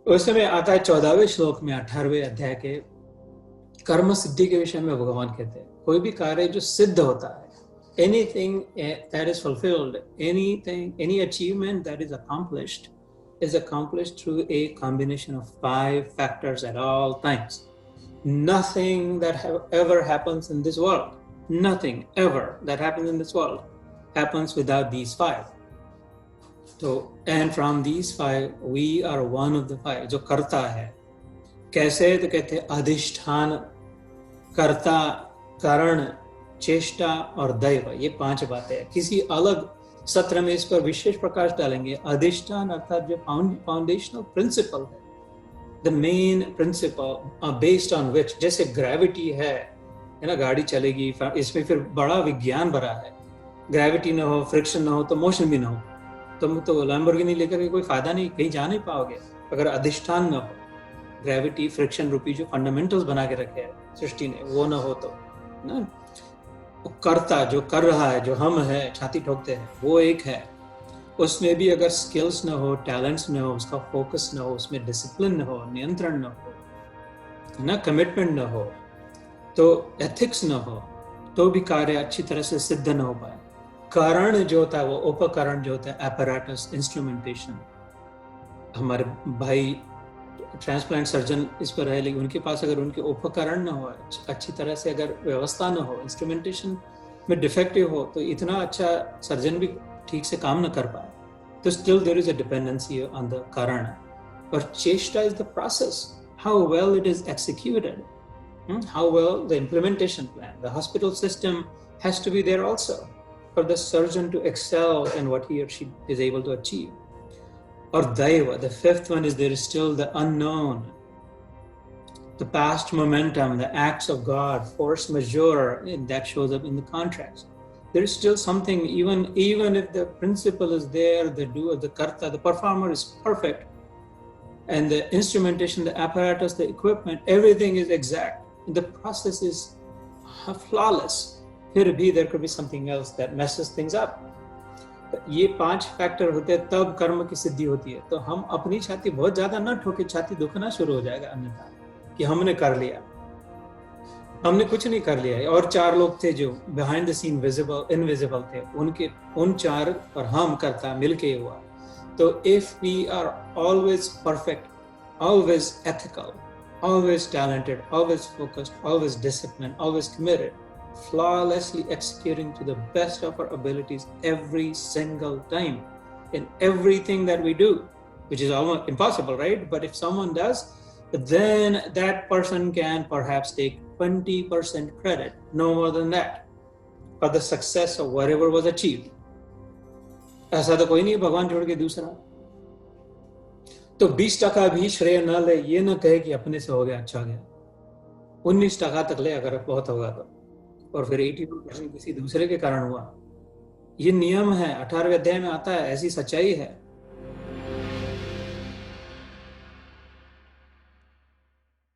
उस समय आता है 14वें श्लोक में 18वें अध्याय के कर्म सिद्धि के विषय में भगवान कहते हैं कोई भी कार्य जो सिद्ध होता है, anything that is fulfilled, any achievement that is accomplished through a combination of 5 factors at all times. Nothing that ever happens in this world, nothing ever that happens in this world happens without these 5. So, and from these 5, we are one of the 5 जो करता है। कैसे? तो कहते हैं अधिष्ठान, कर्ता, कारण, चेष्टा और दैव, ये 5 बातें हैं। किसी अलग सत्र में इस पर विशेष प्रकाश डालेंगे। अधिष्ठान अर्थात जो फाउंडेशनल प्रिंसिपल है, the main principle based on which, जैसे ग्रेविटी है ना, गाड़ी चलेगी, इसमें फिर बड़ा विज्ञान भरा है। ग्रेविटी ना हो, फ्रिक्शन ना हो तो मोशन भी ना हो, तुम तो लैम्बोर्गिनी लेकर के कोई फायदा नहीं, कहीं जा नहीं पाओगे अगर अधिष्ठान ना हो। ग्रेविटी, फ्रिक्शन रूपी जो फंडामेंटल्स बना के रखे हैं सृष्टि ने, वो ना हो तो ना। कर्ता जो कर रहा है, जो हम है छाती ठोकते हैं, वो एक है। उसमें भी अगर स्किल्स ना हो, टैलेंट्स ना हो, उसका फोकस ना हो, उसमें डिसिप्लिन ना हो, नियंत्रण ना हो ना, कमिटमेंट ना हो, तो एथिक्स ना हो, तो भी कार्य अच्छी तरह से सिद्ध ना हो पाए। कारण जो होता है, वो उपकरण जो होता है, एपैरेटस, इंस्ट्रूमेंटेशन। हमारे भाई ट्रांसप्लांट सर्जन इस पर है, लेकिन उनके पास अगर उनके उपकरण ना हो, अच्छी तरह से अगर व्यवस्था ना हो, इंस्ट्रूमेंटेशन में डिफेक्टिव हो, तो इतना अच्छा सर्जन भी ठीक से काम ना कर पाए। तो still there is a dependency on the कारण। और चेष्टा is the process, how well it is executed, how well the implementation plan, the hospital system has to be there also for the surgeon to excel in what he और she is able to achieve. Or Daiva, the 5th one is there is still the unknown, the past momentum, the acts of God, force majeure, and that shows up in the contracts. There is still something, even if the principle is there, the doer, the karta, the performer is perfect, and the instrumentation, the apparatus, the equipment, everything is exact, the process is flawless. Here be there could be something else that messes things up. ये 5 factor होते हैं तब कर्म की सिद्धि होती है। तो हम अपनी छाती बहुत ज्यादा ना ठोके, छाती दुखना शुरू हो जाएगा अन्यथा, कि हमने कर लिया। हमने कुछ नहीं कर लिया है। और 4 लोग थे जो बिहाइंड द सीन इनविजिबल थे, उन 4 और हम करता मिलके हुआ। तो if we are always perfect, always ethical, always talented, always focused, always discipline, always committed, flawlessly executing to the best of our abilities every single time in everything that we do, which is almost impossible, right? But if someone does, then that person can perhaps take 20% credit, no more than that, for the success of whatever was achieved. ऐसा तो कोई नहीं भगवान छोड़ के दूसरा। तो 20% भी श्रेय न ले, ये न कहे कि अपने से हो गया, अच्छा गया। 19% तक ले अगर बहुत होगा तो, और फिर 81% किसी दूसरे के कारण हुआ। ये नियम है, 18वें अध्याय में आता है, ऐसी सच्चाई है।